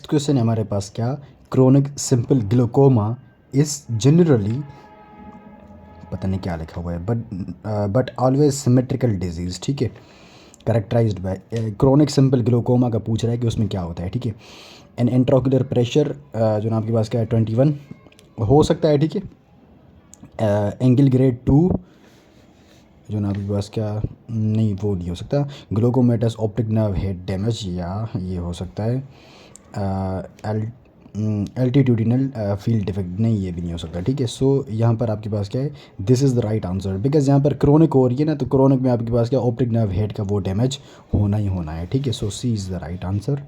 Next question है हमारे पास क्या, chronic simple glaucoma is generally, पता नहीं क्या लिखा हुआ है, बट ऑलवेज सिमेट्रिकल डिजीज़, ठीक है, characterised by chronic simple glaucoma का पूछ रहा है कि उसमें क्या होता है, ठीक है। एन इंट्राओक्यूलर प्रेशर जो ना आपके पास क्या है 21 हो सकता है, ठीक है। एंगल ग्रेड 2 जो ना आपके पास क्या, नहीं वो नहीं हो सकता। ग्लूकोमेटस ऑप्टिक नर्व हेड डैमेज, या ये हो सकता है। एल एल्टीट्यूडिनल फील्ड डिफेक्ट, नहीं ये भी नहीं हो सकता, ठीक है। सो यहाँ पर आपके पास क्या है, this is the right answer, because यहाँ पर क्रोनिक हो रही है ना, तो क्रोनिक में आपके पास क्या ऑप्टिक नर्व हेड का वो डैमेज होना ही होना है, ठीक है। So C is the right answer.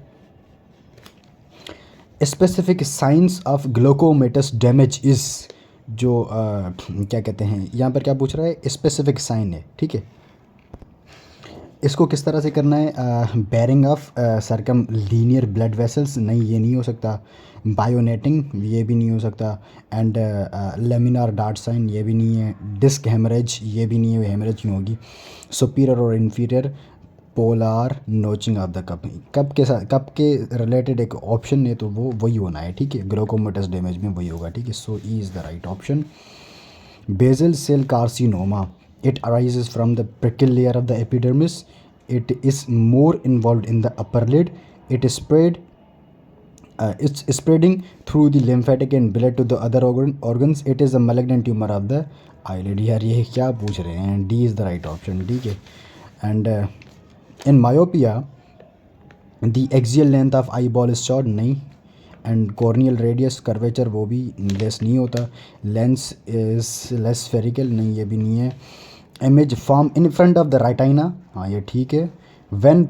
Specific science of glaucomatous damage is, जो क्या कहते हैं यहाँ पर क्या पूछ रहा है, स्पेसिफिक साइन है, ठीक है। इसको किस तरह से करना है, baring of circumlinear blood vessels, नहीं ये नहीं हो सकता। बायोनेटिंग, ये भी नहीं हो सकता। एंड लेमिनार डार्ट साइन, ये भी नहीं है। डिस्क हेमरेज, ये भी नहीं है, हेमरेज क्यों होगी। सुपीरियर और inferior polar notching of the cup, cup के साथ, कप के रिलेटेड एक ऑप्शन है, तो वो वही होना है, ठीक है। ग्लूकोमेटस डैमेज में वही होगा, ठीक है। So E is the right option. Basal cell carcinoma, it arises from the prickle layer of the epidermis. It is more involved in the upper lid. It's spreading through the lymphatic and blood to the other organs. It is a malignant tumor of the eyelid. यार ये क्या पूछ रहे हैं, D is the right option, ठीक है। And in myopia, the axial length of eyeball is short, नहीं। And corneal radius curvature, वो भी लेस नहीं होता। लेंस इज लेस स्फेरिकल, नहीं ये भी नहीं है। Image form in front of the retina, हाँ ये ठीक है। व्हेन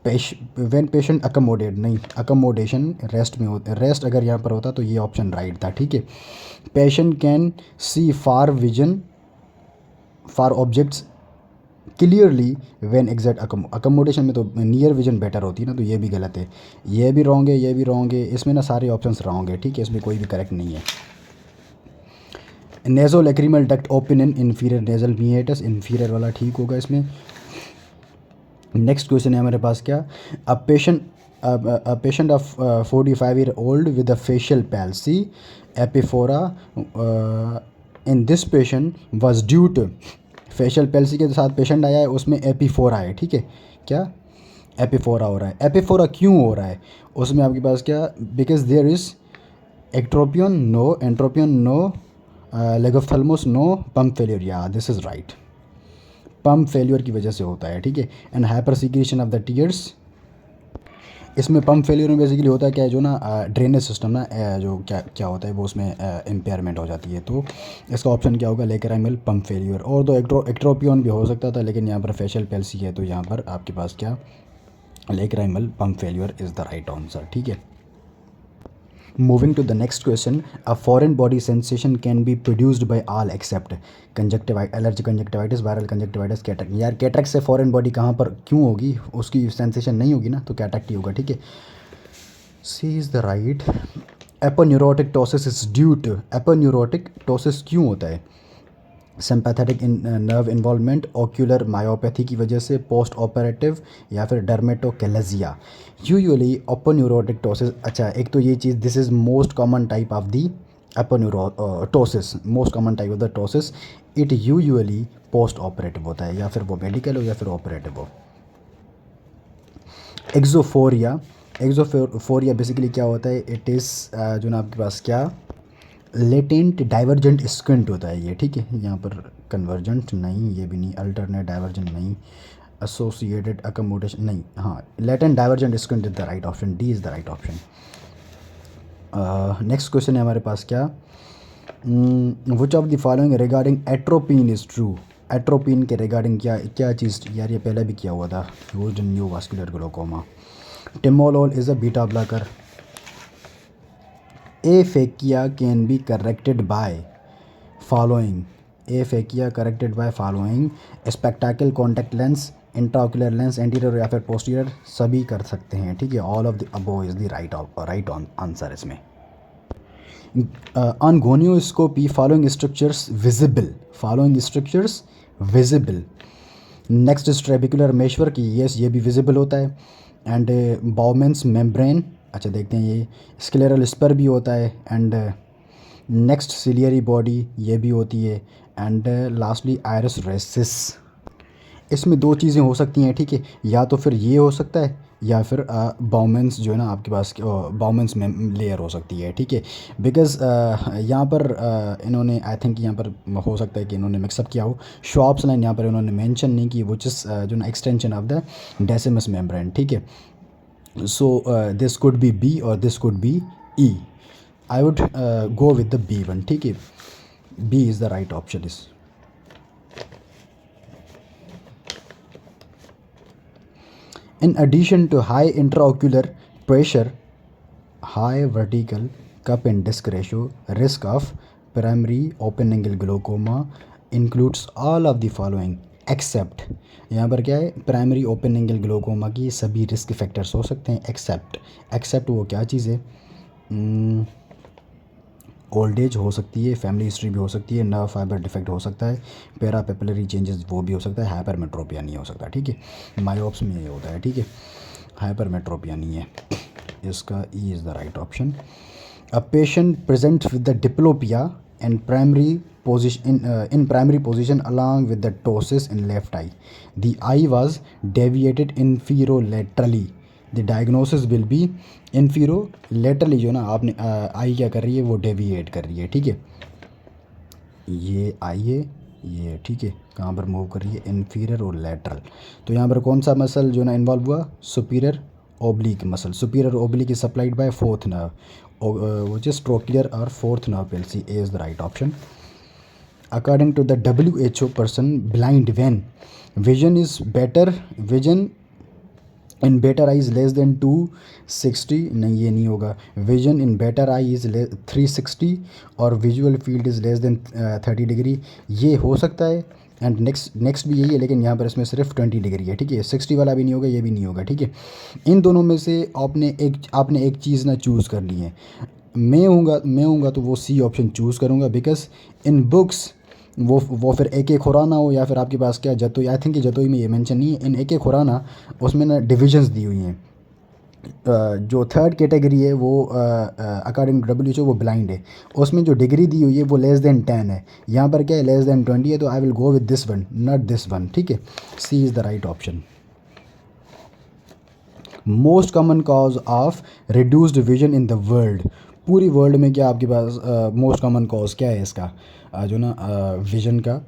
पेशेंट अकोमोडेट, नहीं, अकोमोडेशन रेस्ट में होता है, रेस्ट अगर यहाँ पर होता तो ये ऑप्शन राइट था, ठीक है। Patient can see far vision for objects clearly when exact accommodation में तो नियर विजन बेटर होती है ना, तो ये भी गलत है। ये भी रॉन्ग है, ये भी रॉन्ग है, इसमें ना सारे ऑप्शंस रॉन्ग है, ठीक है, इसमें कोई भी करेक्ट नहीं है। Nasolacrimal duct open in inferior nasal meatus, inferior वाला ठीक होगा इसमें। नेक्स्ट क्वेश्चन है हमारे पास क्या, a patient of 45-year-old with a facial palsy epiphora, in this patient was due to, facial palsy के साथ पेशेंट आया है, उसमें एपीफोरा है, ठीक है। क्या एपीफोरा हो रहा है, एपीफोरा क्यों हो रहा है उसमें आपके पास क्या, because there is ectropion no, entropion no, lagophthalmos no, pump failure, या this is right, pump failure की वजह से होता है, ठीक है। And hyper secretion of the tears, इसमें पम्प फेलियर में बेसिकली होता है क्या है, जो ना ड्रेनेज सिस्टम ना जो क्या क्या होता है वो उसमें इम्पेयरमेंट हो जाती है, तो इसका ऑप्शन क्या होगा, लेकेराइमल पम्प फेलियर। और तो एक्ट्रोपियन भी हो सकता था, लेकिन यहाँ पर फेशियल पैल्सी है, तो यहाँ पर आपके पास क्या, lacrimal pump failure is the right answer, ठीक है। Moving to the next question, a foreign body sensation can be produced by all except conjunctivitis, allergic conjunctivitis, viral conjunctivitis, cataract। यार कैटरेक्ट से फॉरेन बॉडी कहाँ पर क्यों होगी, उसकी sensation नहीं होगी ना, तो कैटरेक्ट ही होगा, ठीक है। C is the right. Aponeurotic ptosis is due to, aponeurotic ptosis क्यों होता है, sympathetic nerve involvement, ocular myopathy की वजह से, पोस्ट ऑपरेटिव, या फिर डर्मेटोकेलेजिया। यूजुअली ओपोन्यूरोटिक टोसिस, अच्छा एक तो ये चीज़, this is most common type of the aponeurotic ptosis, most common type of the ptosis, it usually post operative होता है, या फिर वो मेडिकल हो या फिर ऑपरेटिव हो। एक्सोफोरिया, एक्सोफोरिया बेसिकली क्या होता है, इट इज़ जो ना आपके पास क्या, लेटेंट डाइवर्जेंट स्क्विंट होता है ये, ठीक है। यहाँ पर कन्वर्जेंट नहीं, ये भी नहीं, अल्टरनेट डाइवर्जेंट नहीं, एसोसिएटेड अकोमोडेशन नहीं, हाँ latent divergent squint is the right option, D is the right option. Next question है हमारे पास क्या, which of the following regarding atropine is true, atropine के रिगार्डिंग क्या क्या चीज़, यार ये पहले भी किया हुआ था, used in new vascular glaucoma. Timolol is a beta blocker, aphakia can be corrected by following, aphakia corrected by following, spectacle contact lens, intraocular lens, anterior या फिर पोस्टीरियर, सभी कर सकते हैं, ठीक है। All of the above is the right answer इसमें। On gonioscopy following structures visible, following structures visible. Next is trabecular meshwork की, यस ये भी विजिबल होता है। एंड बाउमेंस मेम्ब्रेन अच्छा देखते हैं, ये स्क्लेरल स्पर भी होता है, एंड नेक्स्ट सिलियरी बॉडी ये भी होती है, एंड लास्टली आयरस रेसिस। इसमें दो चीज़ें हो सकती हैं, ठीक है, या तो फिर ये हो सकता है या फिर बाउमेंस जो है ना आपके पास बाउमेंस में लेयर हो सकती है, ठीक है। बिकॉज़ यहाँ पर इन्होंने आई थिंक यहाँ पर हो सकता है कि इन्होंने मिक्सअप किया हो। शॉप्स लाइन यहाँ पर इन्होंने मेंशन नहीं की, विच इज़ जो ना एक्सटेंशन ऑफ द डेसिमस मेम्ब्रेन, ठीक है। So this could be B or this could be E. I would go with the B one, ठीक है। B is the right option is. In addition to high intraocular pressure, high vertical cup and disc ratio, risk of primary open angle glaucoma includes all of the following except, यहाँ पर क्या है, primary open angle glaucoma की सभी risk factors हो सकते हैं accept वो क्या चीज़ है, ओल्ड एज हो सकती है, फैमिली हिस्ट्री भी हो सकती है, नर्व फाइबर डिफेक्ट हो सकता है, पेरापेपिलरी चेंजेस वो भी हो सकता है, हाइपरमेट्रोपिया नहीं हो सकता, ठीक है। मायोप्स में ये होता है, ठीक है, हाइपरमेट्रोपिया नहीं है। इसका E is the right option. A patient present with the diplopia and primary position in primary position along with the ptosis in left eye. The eye was deviated inferolaterally. The diagnosis will be inferolaterally, जो ना आपने आई क्या कर रही है, वो deviate कर रही है, ठीक है। ये आई है, ये ठीक है, कहाँ पर मूव कर रही है, इन्फीरियर और लेटरल। तो यहाँ पर कौन सा मसल जो ना इन्वॉल्व हुआ, superior oblique muscle. Superior oblique is supplied by fourth nerve, which is trochlear or fourth nerve palsy. A is the right option. According to the WHO, person blind when vision is better, vision in better eye is less than 260, नहीं ये नहीं होगा, vision in better eye is 360 और visual field is less than 30 degree, ये हो सकता है। And next भी यही है, लेकिन यहाँ पर इसमें सिर्फ 20 डिग्री है, ठीक है। 60 वाला भी नहीं होगा, ये भी नहीं होगा, ठीक है। इन दोनों में से आपने एक चीज़ ना चूज़ कर ली है। मैं हूँगा तो वो सी ऑप्शन चूज़ करूँगा, बिकॉज इन बुक्स वो फिर एक खुराना हो या फिर आपके पास क्या जतोई, आई थिंक जतोई में ये मेंशन नहीं है। इन एक खुराना उसमें ना डिविजन्स दी हुई हैं। जो थर्ड कैटेगरी है वो अकॉर्डिंग टू WHO वो ब्लाइंड है, उसमें जो डिग्री दी हुई है वो लेस देन 10 है। यहाँ पर क्या है, लेस देन 20 है, तो I will go with this one, not this one, ठीक है। C is the right option. Most common cause of reduced vision in the world, पूरी वर्ल्ड में क्या आपके पास मोस्ट कॉमन कॉज क्या है इसका, जो ना विजन का,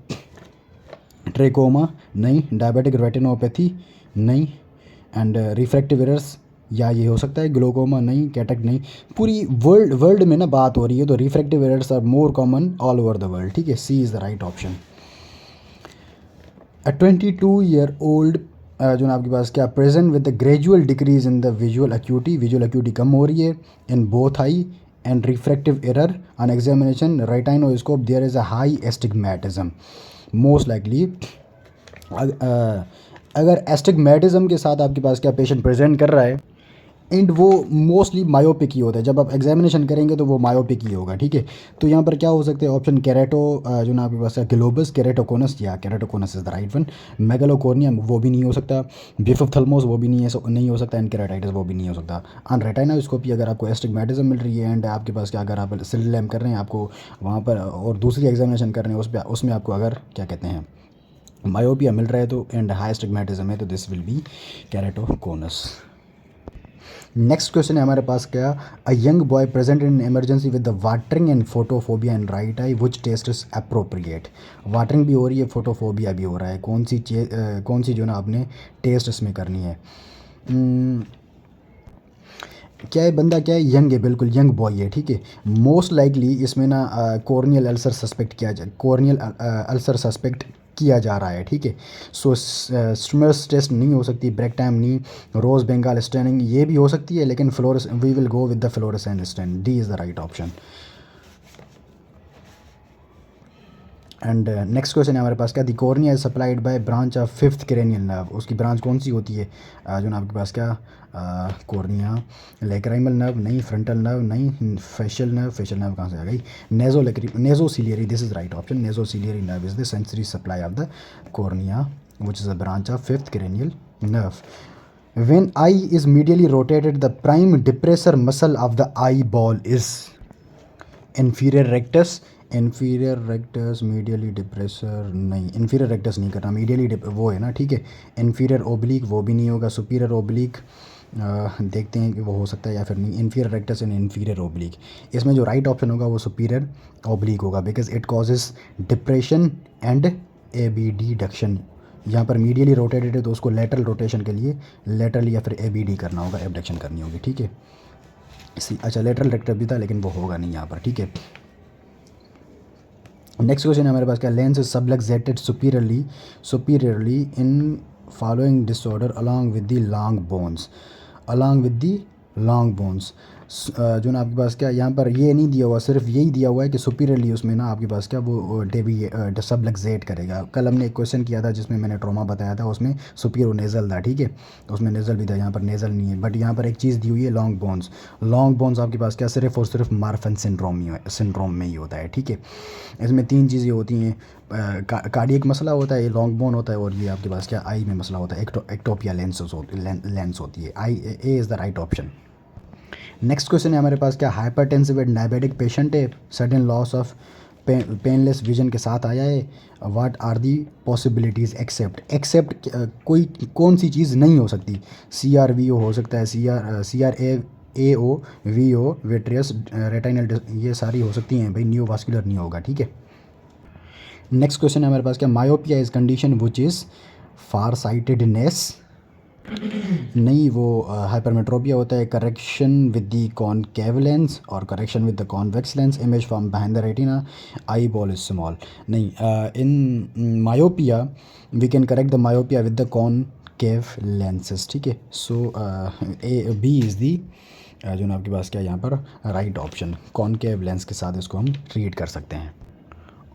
ट्रेकोमा नहीं, डायबिटिक रेटिनोपैथी नहीं, एंड रिफ्रैक्टिव एरर्स, या ये हो सकता है ग्लोकोमा नहीं, कैटरेक्ट नहीं। पूरी वर्ल्ड में ना बात हो रही है, तो refractive errors are more common all over the world, ठीक है। C is the right option. A 22-year-old जो ना आपके पास क्या, present with the gradual decrease in the visual acuity कम हो रही है in both eye and refractive error on examination retinoscope, there is a high astigmatism. Most likely अगर एस्टिग्मेटिज्म के साथ आपके पास क्या पेशेंट प्रेजेंट कर रहा है, एंड वो मोस्टली मायोपिक ही होता है, जब आप एग्जामिनेशन करेंगे तो वो मायोपिक ही होगा, ठीक है। तो यहाँ पर क्या हो सकते हैं ऑप्शन, कैरेटो जो ना आपके पास है ग्लोबस, कैरेटोकोनस, या keratoconus is the right one. Megalocornea वो भी नहीं हो सकता, बिफोप्थल्मोस वो भी नहीं हो सकता, एंड केराटाइटिस वो भी नहीं हो सकता। ऑन रेटिनोस्कोपी अगर आपको एस्टिग्मेटिज्म मिल रही है एंड आपके पास क्या, अगर आप सिल लैम्प कर रहे हैं आपको वहाँ पर, और दूसरी एग्जामिनेशन कर रहे हैं उसमें आपको अगर क्या कहते हैं मायोपिया मिल रहा है तो, एंड हाई एस्टिग्मेटिज्म है, तो this will be keratoconus. Next question है हमारे पास क्या, a young boy present in emergency with the watering and photophobia in right eye, which test is appropriate. Watering भी हो रही है, फोटोफोबिया भी हो रहा है, कौन सी जो ना आपने टेस्ट इसमें करनी है। क्या है बंदा, क्या है, यंग है, बिल्कुल यंग बॉय है, ठीक है। मोस्ट लाइकली इसमें ना कॉर्नियल अल्सर सस्पेक्ट किया जा रहा है, ठीक है। सो स्टिमुलस टेस्ट नहीं हो सकती, ब्रेक टाइम नहीं, रोज बेंगाल स्टैनिंग ये भी हो सकती है, लेकिन we will go with the fluorescent stain, D is the right option. And next question है हमारे पास क्या, the cornea is supplied by branch of fifth cranial nerve, उसकी ब्रांच कौन सी होती है, जो ना आपके पास क्या, कॉर्निया, लैक्राइमल नर्व नहीं, फ्रंटल नर्व नहीं, फेशियल नर्व कहाँ से आ गई, nasociliary, this is right option. Nasociliary nerve is the sensory supply of the cornea which is a branch of fifth cranial nerve. When eye is medially rotated, the prime depressor muscle of the eyeball is inferior rectus. inferior rectus medially depressor नहीं, inferior rectus नहीं करना, medially वो है ना, ठीक है. inferior oblique वो भी नहीं होगा. superior oblique देखते हैं कि वो हो सकता है या फिर नहीं. inferior rectus and inferior oblique. इसमें जो राइट ऑप्शन होगा वो superior oblique होगा, because it causes depression and abduction. यहाँ पर मीडियली रोटेटेड है तो उसको लेटरल रोटेशन के लिए लेटरल या फिर एबीडी करना होगा, एबडक्शन करनी होगी, ठीक है. अच्छा, लेटरल रेक्टर भी था लेकिन वो होगा नहीं यहाँ पर, ठीक है. नेक्स्ट क्वेश्चन है हमारे पास क्या, lens is subluxated superiorly in following disorder along with the long bones. जो ना आपके पास क्या यहाँ पर ये नहीं दिया हुआ, सिर्फ यही दिया हुआ है कि सुपीरियरली उसमें ना आपके पास क्या वो सबलक्सेट करेगा. कल हमने एक क्वेश्चन किया था जिसमें मैंने ट्रॉमा बताया था, उसमें सुपीरियर नेज़ल था, ठीक है. उसमें नेज़ल भी था, यहाँ पर नेज़ल नहीं है. बट यहाँ पर एक चीज़ दी हुई है लॉन्ग बोन्स आपके पास क्या सिर्फ और सिर्फ मार्फन सिंड्रोम में ही होता है, ठीक है. इसमें 3 चीज़ें होती हैं. कार्डियक मसला होता है, ये लॉन्ग बोन होता है, और ये आपके पास क्या आई में मसला होता है, एक्टोपिया लेंस होती है. A is the right option. Next question है हमारे पास क्या, हाइपरटेंसिव एंड डायबिटिक पेशेंट है, sudden loss of painless vision के साथ आया है. What are the possibilities except कोई कौन सी चीज़ नहीं हो सकती. CRVO हो सकता है, CRAO VO विट्रियस रेटिनल, ये सारी हो सकती हैं भाई, न्यूवास्कुलर नहीं होगा, ठीक है. नेक्स्ट क्वेश्चन है हमारे पास क्या, myopia is condition which is far sightedness. नहीं, वो हाइपरमेट्रोपिया होता है. Correction with the concave lens और correction with the convex lens, image from behind the retina, eye ball is small. नहीं, in myopia we can correct the myopia with the concave lenses, ठीक है. So B is the जो ना आपके पास क्या यहाँ पर राइट ऑप्शन, कॉनकेव लेंस के साथ इसको हम ट्रीट कर सकते हैं.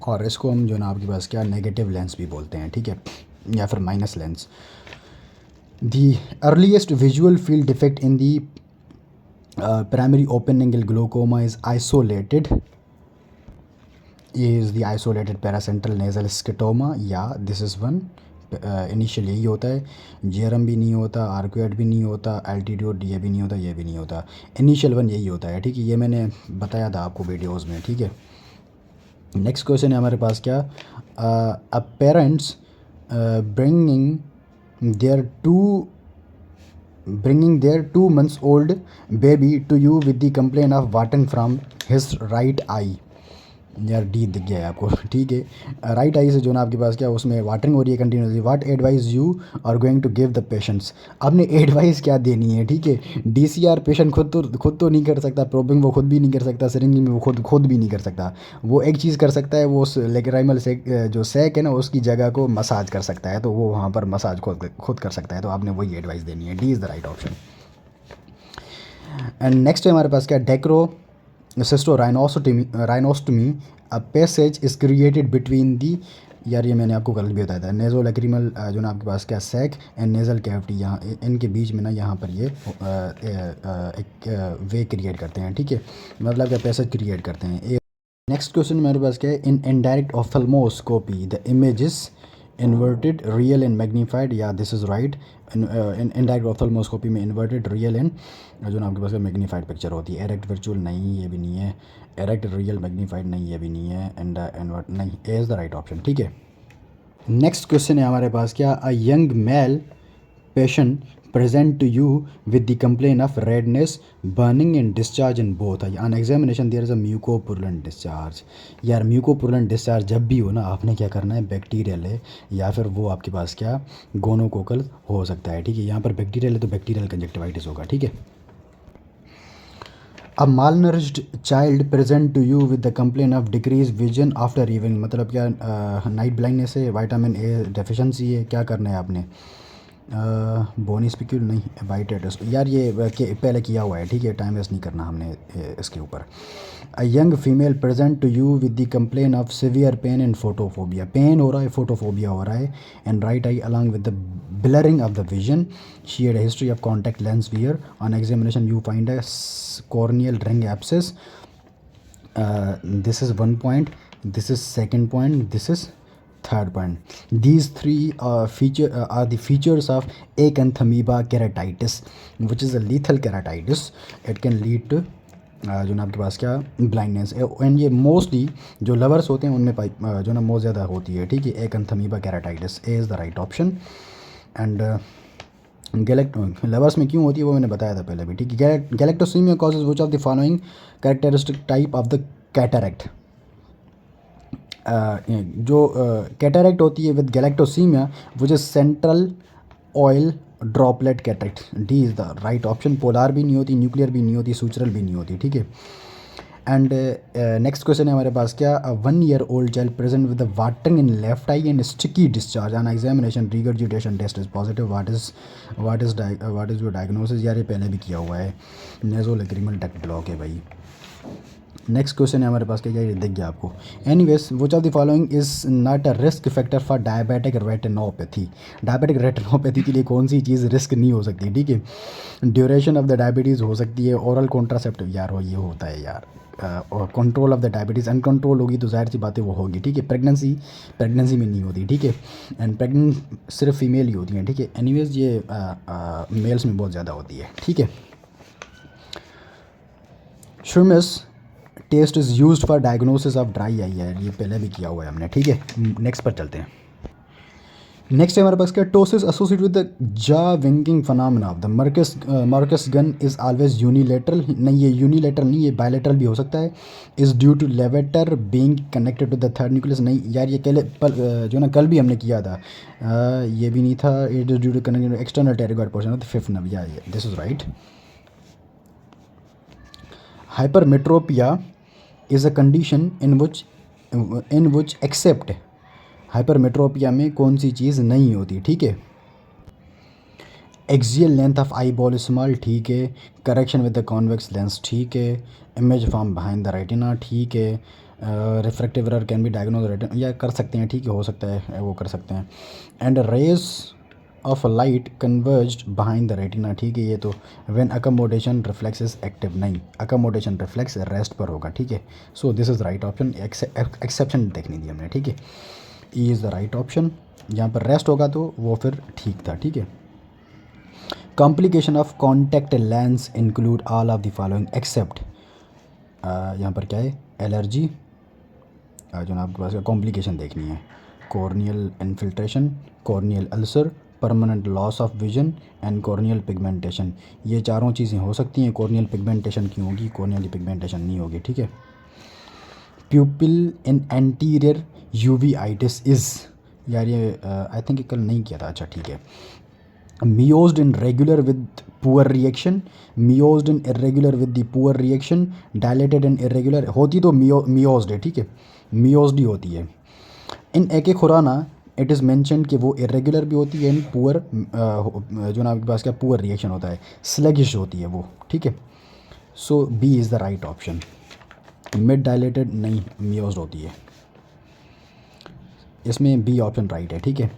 और इसको हम जो ना आपके पास क्या नेगेटिव लेंस भी बोलते हैं, ठीक है, या फिर minus lens. The earliest visual field defect in the primary open angle glaucoma is the isolated paracentral nasal scotoma. Yeah, this is one. Initial यही होता है. जेरम भी नहीं होता, आर्क्वेट भी नहीं होता, एल्टीट्यूड ये भी नहीं होता, ये भी नहीं होता. इनिशियल वन यही होता है, ठीक है. ये मैंने बताया था आपको वीडियोज़ में, ठीक है. नेक्स्ट क्वेश्चन है हमारे पास क्या, parents bringing their 2 months old baby to you with the complaint of watering from his right eye. यार डी दिख गया है आपको, ठीक है. राइट आई से जो ना आपके पास क्या उसमें वाटरिंग हो रही है continuously. What advice you are going to give the patients. आपने एडवाइस क्या देनी है, ठीक है. DCR पेशेंट खुद तो नहीं कर सकता, प्रोबिंग वो खुद भी नहीं कर सकता, सिरिंजिंग में वो खुद भी नहीं कर सकता. वो एक चीज़ कर सकता है, वो उस लेक्राइमल सेक जो सेक है ना उसकी जगह को मसाज कर सकता है, तो वो वहाँ पर मसाज खुद कर सकता है. तो आपने वही एडवाइस देनी है. D is the right option. And next है हमारे पास क्या, डेक्रो rhinostomy, a passage is created between the, यार ये मैंने आपको कल भी बताया था, नेज़ो लैक्रिमल जो ना आपके पास क्या सैक एंड नेज़ल कैविटी, यहाँ इनके बीच में ना यहाँ पर ये एक वे क्रिएट करते हैं, ठीक है, मतलब क्या पैसेज क्रिएट करते हैं. नेक्स्ट क्वेश्चन मेरे पास क्या है, in indirect ophthalmoscopy the images inverted real and magnified. या this is right. In indirect ophthalmoscopy में इन्वर्टेड रियल एंड जो ना आपके पास मैग्नीफाइड पिक्चर होती है. एरेक्ट वर्चुअल नहीं, ये भी नहीं है. एरेक्ट रियल मैग्नीफाइड नहीं, ये भी नहीं है. एंड इन्वर्ट नहीं, ए इज़ द राइट ऑप्शन, ठीक है. नेक्स्ट क्वेश्चन है हमारे पास क्या, a young male patient present to you with the complaint of redness, burning and discharge in both. On examination there is a mucopurulent discharge. यार म्यूकोपुरुलेंट discharge जब भी हो ना, आपने क्या करना है, बैक्टीरियल है या फिर वो आपके पास क्या गोनोकोकल हो सकता है, ठीक है. यहाँ पर बैक्टीरियल है तो बैक्टीरियल कंजक्टिवाइटिस होगा, ठीक है. अ malnourished child present to you with the complaint of decreased vision after evening, मतलब क्या नाइट ब्लाइंडनेस है, विटामिन ए डेफिशिएंसी है, क्या करना है आपने, बोनी स्पिक्यूल नहीं, बाइटेटस. यार ये पहले किया हुआ है, ठीक है, टाइम वेस्ट नहीं करना हमने इसके ऊपर. A young female present to you with the complain of severe pain and photophobia, pain हो रहा है, फोटोफोबिया हो रहा है, and right eye along with the blurring of the vision. She had a history of contact lens wear. On examination you find a corneal ring abscess. This is 1 point, this is 2nd point, this is third point, these three feature are the features of acanthamoeba keratitis which is a lethal keratitis, it can lead to जो ना आपके पास क्या blindness. And ये mostly जो lovers होते हैं उनमें जो ना बहुत ज़्यादा होती है, ठीक है। Acanthamoeba keratitis A is the right option. And lovers में क्यों होती है वो मैंने बताया था पहले भी, ठीक है। Galactosaemia causes which of the following characteristic type of the cataract. जो कैटरेक्ट होती है with galactosaemia which is central oil droplet cataract, D is the right option. Polar भी नहीं होती, न्यूक्लियर भी नहीं होती, सूचरल भी नहीं होती, ठीक है। एंड नेक्स्ट क्वेश्चन है हमारे पास क्या, 1 year old child present with the watering in left eye and sticky discharge on examination regurgitation test is positive, what is your diagnosis. यार ये पहले भी किया हुआ है, नेज़ोलैक्रिमल डक्ट ब्लॉक है भाई। नेक्स्ट क्वेश्चन है हमारे पास क्या, ये दिख गया आपको। Anyways which of the following is not a risk factor for diabetic retinopathy. Diabetic retinopathy के लिए कौन सी चीज़ रिस्क नहीं हो सकती, ठीक है। ड्यूरेशन ऑफ द डायबिटीज़ हो सकती है, ओरल कॉन्ट्रासेप्टिव यार हो ये होता है यार, और control of the diabetes uncontrol होगी तो जाहिर सी बातें वो होगी, ठीक है। प्रेगनेंसी में नहीं होती, ठीक है। एंड प्रेगनेंट सिर्फ फीमेल ही होती हैं, ठीक है। एनीवेज ये मेल्स में बहुत ज़्यादा होती है, ठीक है। Schirmer's test is used for diagnosis of dry eye है, ये पहले भी किया हुआ है हमने, ठीक है। नेक्स्ट पर चलते हैं। नेक्स्ट है हमारे पास क्या, ptosis associated with the jaw winking phenomena of the Marcus Gunn is always unilateral. नहीं ये यूनिलेटरल नहीं, ये बायलेटरल भी हो सकता है। Is due to levator being connected to the third nucleus. नहीं यार ये जो ना कल भी हमने किया था, ये भी नहीं था। It is due to connected external pterygoid portion of the fifth nerve, या this is right. Hypermetropia is a condition in which except hypermetropia में कौन सी चीज़ नहीं होती, ठीक है। Axial length of eye ball small, ठीक है। Correction with the convex lens, ठीक है। Image form behind the retina, ठीक है। Refractive error can be diagnose retina, या कर सकते हैं, ठीक है, हो सकता है वो कर सकते हैं। And rays of light converged behind the retina, ठीक है। ये तो when accommodation reflex is active, नहीं अकोमोडेशन रिफ्लेक्स रेस्ट पर होगा, ठीक है। So this is right option. Exception देखनी थी हमने, ठीक है। E is the right option. यहाँ पर रेस्ट होगा तो वो फिर ठीक था, ठीक है। Complication of contact lens include all of the following except, यहाँ पर क्या है, एलर्जी, जो ना आपके पास कॉम्प्लिकेशन देखनी है, corneal infiltration, corneal ulcer, permanent loss of vision and corneal pigmentation. ये चारों चीज़ें हो सकती हैं। कॉर्नियल पिगमेंटेशन क्यों होगी, कॉर्नियल पिगमेंटेशन नहीं होगी, ठीक है। प्यूपिल इन एंटीरियर यूवीआइटिस इज़, यार ये आई थिंक कल नहीं किया था, अच्छा ठीक है। Miosed in regular with poor reaction, miosed in irregular with the poor reaction, dilated and irregular होती तो मियोज्ड है, ठीक है, मियोज्ड ही होती है। इन एके खुराना इट इज़ मैंशन कि वो इरेगुलर भी होती है एंड पुअर, जो ना आपके पास क्या पुअर रिएक्शन होता है, स्लगिश होती है वो, ठीक है। So B is the right option. Mid dilated नहीं, मियोज्ड होती है, इसमें बी ऑप्शन राइट है, ठीक है।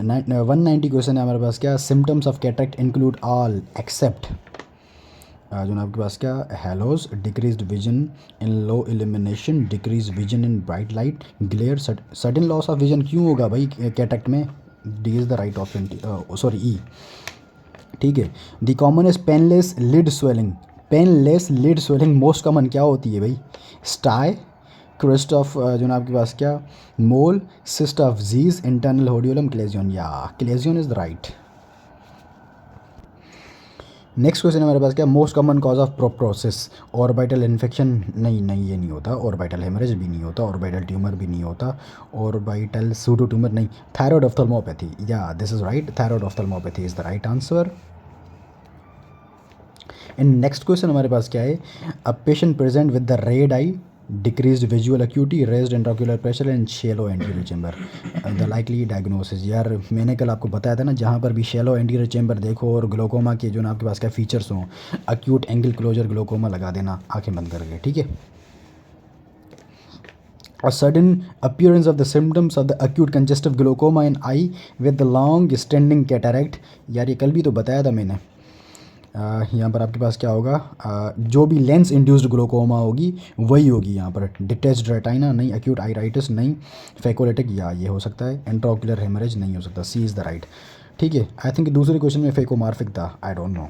190 क्वेश्चन है हमारे पास क्या, symptoms of cataract include all except, जो ना आपके पास क्या, haloes, decreased vision in low illumination, decrease vision in bright light, glare, sudden loss of vision क्यों होगा भाई कैटरेक्ट में, D is the right option, sorry E, ठीक है। The commonest painless lid swelling, painless lid swelling most common क्या होती है भाई, स्टाई, क्रिस्ट ऑफ जो ना आपके पास क्या, Moll, cyst of Zeis, internal hordeolum, chalazion, या chalazion is the right. Next question हमारे पास क्या, most common cause of proptosis, orbital infection, नहीं ये नहीं होता, ऑर्बिटल हेमरेज भी नहीं होता, ऑर्बिटल ट्यूमर भी नहीं होता, ऑर्बिटल सूडो ट्यूमर नहीं, थायराइड ऑफ्थल्मोपैथी, या this is right, thyroid ophthalmopathy is the right answer. In next question हमारे पास क्या है, a patient present with the red eye, decreased visual acuity, raised intraocular pressure and shallow anterior chamber, the likely diagnosis. यार मैंने कल आपको बताया था ना, जहाँ पर भी शेलो एंटीरियर चेंबर देखो और ग्लोकोमा के जो ना आपके पास क्या फीचर्स हों, अक्यूट एंगल क्लोजर ग्लोकोमा लगा देना आंखें बंद करके, ठीक है। A sudden appearance of the symptoms of the acute congestive glaucoma in eye with the long standing cataract, यार ये कल भी तो बताया था मैंने, यहाँ पर आपके पास क्या होगा, जो भी लेंस इंड्यूस्ड ग्लोकोमा होगी वही होगी यहाँ पर। डिटेच्ड रेटाइना नहीं, एक्यूट आइराइटिस नहीं, फेकोलेटिक या ये हो सकता है, इंट्राओक्यूलर हेमरेज नहीं हो सकता। सी इज़ द राइट। ठीक है, आई थिंक दूसरे क्वेश्चन में फेकोमार्फिक था, आई don't no.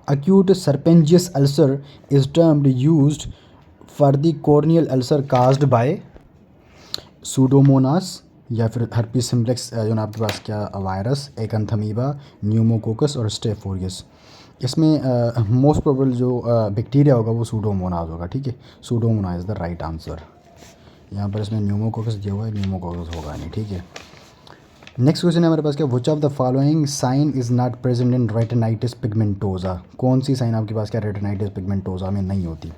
acute serpiginous ulcer is termed used for the corneal ulcer caused by Pseudomonas या फिर हर्पीस सिम्प्लेक्स, जो ना आपके पास क्या वायरस, एकंथमीबा, न्यूमोकोकस और स्टेफोरियस। इसमें मोस्ट प्रोबेबल जो बैक्टीरिया होगा वो सूडोमोनास होगा। ठीक है, Pseudomonas is the right answer. यहाँ पर इसमें न्यूमोकोकस दिया हुआ है, न्यूमोकोकस होगा नहीं। ठीक है, नेक्स्ट क्वेश्चन है हमारे पास क्या, which of the following sign is not present in retinitis pigmentosa. कौन सी साइन आपके पास क्या रेटिनाइटिस पिगमेंटोजा में नहीं होती।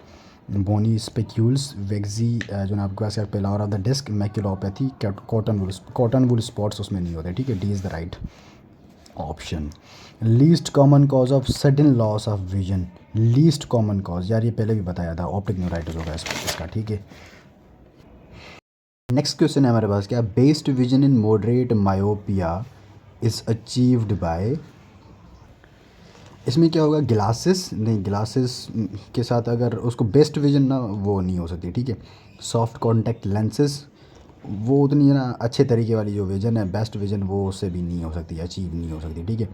बोनी स्पेक्यूल्स, वेक्जी, जो ना आपके पास क्या pallor of the disc, maculopathy, cotton wool spots उसमें नहीं होते। ठीक है, D is the right option. Least common cause of sudden loss of vision, least common cause यार ये पहले भी बताया था, ऑप्टिक न्यूराइटिस होगा इसका। ठीक है, नेक्स्ट क्वेश्चन है हमारे पास क्या, best vision in moderate myopia is achieved by. इसमें क्या होगा, ग्लासेस नहीं, ग्लासेस के साथ अगर उसको बेस्ट विजन ना वो नहीं हो सकती। ठीक है, सॉफ्ट कॉन्टैक्ट लेंसेज वो उतनी ना अच्छे तरीके वाली जो विजन है, बेस्ट विजन वो उससे भी नहीं हो सकती, अचीव नहीं हो सकती। ठीक है,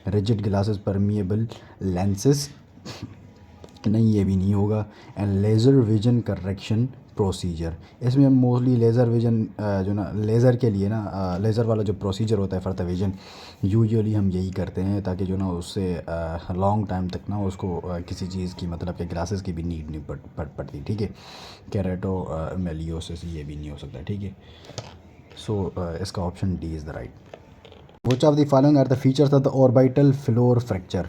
रिजिड ग्लासेस, परमिएबल लेंसेज नहीं, ये भी नहीं होगा। And laser vision correction procedure, इसमें मोस्टली लेज़र विजन जो ना लेज़र के लिए ना लेज़र वाला जो प्रोसीजर होता है फॉर द विजन, यूजुअली हम यही करते हैं ताकि जो ना उससे लॉन्ग टाइम तक ना उसको किसी चीज़ की मतलब कि ग्लासेस की भी नीड नहीं पड़ती। ठीक है, कैरेटो मेलियोसिस ये भी नहीं हो सकता। ठीक है, सो इसका option D is the right. Which of the following are the features of the orbital floor fracture.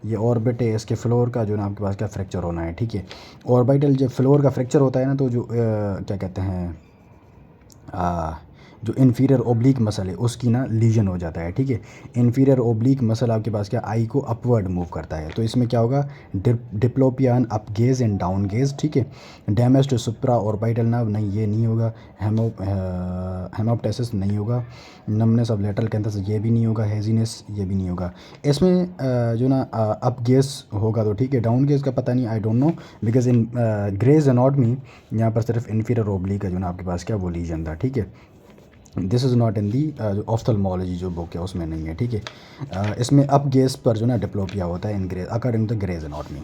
ये ऑर्बिट है, इसके फ्लोर का जो ना आपके पास क्या फ्रैक्चर होना है। ठीक है, ऑर्बिटल जब फ्लोर का फ्रैक्चर होता है ना तो जो क्या कहते हैं जो इन्फीरियर ओब्लिक मसल है उसकी ना लीजन हो जाता है। ठीक है, इन्फीरियर ओब्लिक मसल आपके पास क्या आई को अपवर्ड मूव करता है, तो इसमें क्या होगा, diplopia in up gaze and down gaze. ठीक है, damage to supra orbital nerve नहीं, ये नहीं होगा। हेमोप्टेसिस नहीं होगा। नमनेस ऑफ लेटरल कैंथस ये भी नहीं होगा। हेजीनेस ये भी नहीं होगा। इसमें जो ना अप गेज होगा तो ठीक है, डाउन गेज का पता नहीं, I don't know, because in Gray's anatomy यहाँ पर सिर्फ इन्फीरियर ओब्लिक का जो ना आपके पास क्या वो लीजन था। ठीक है, this is not in the ophthalmology जो बुक है उसमें नहीं है। ठीक है, इसमें अप गेज पर जो ना डिप्लोपिया होता है in Gray's according to Gray's anatomy.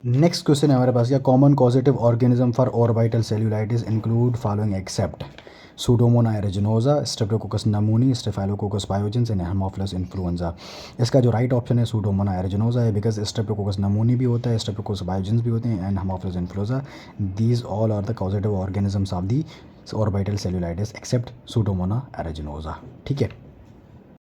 Next question है हमारे पास क्या, common causative organism for orbital cellulitis include following except pseudomonas aeruginosa, streptococcus pneumoniae, staphylococcus pyogenes and haemophilus influenzae. इसका जो राइट ऑप्शन है सूडोमोना एरिजिनोजा है, बिकॉज स्ट्रेप्टोकोकस नमूनी भी होता है, स्ट्रेप्टोकोकस पायोजेंस भी होते हैं and haemophilus influenzae. These all are the causative organisms of the orbital cellulitis except pseudomonas aeruginosa. ठीक है,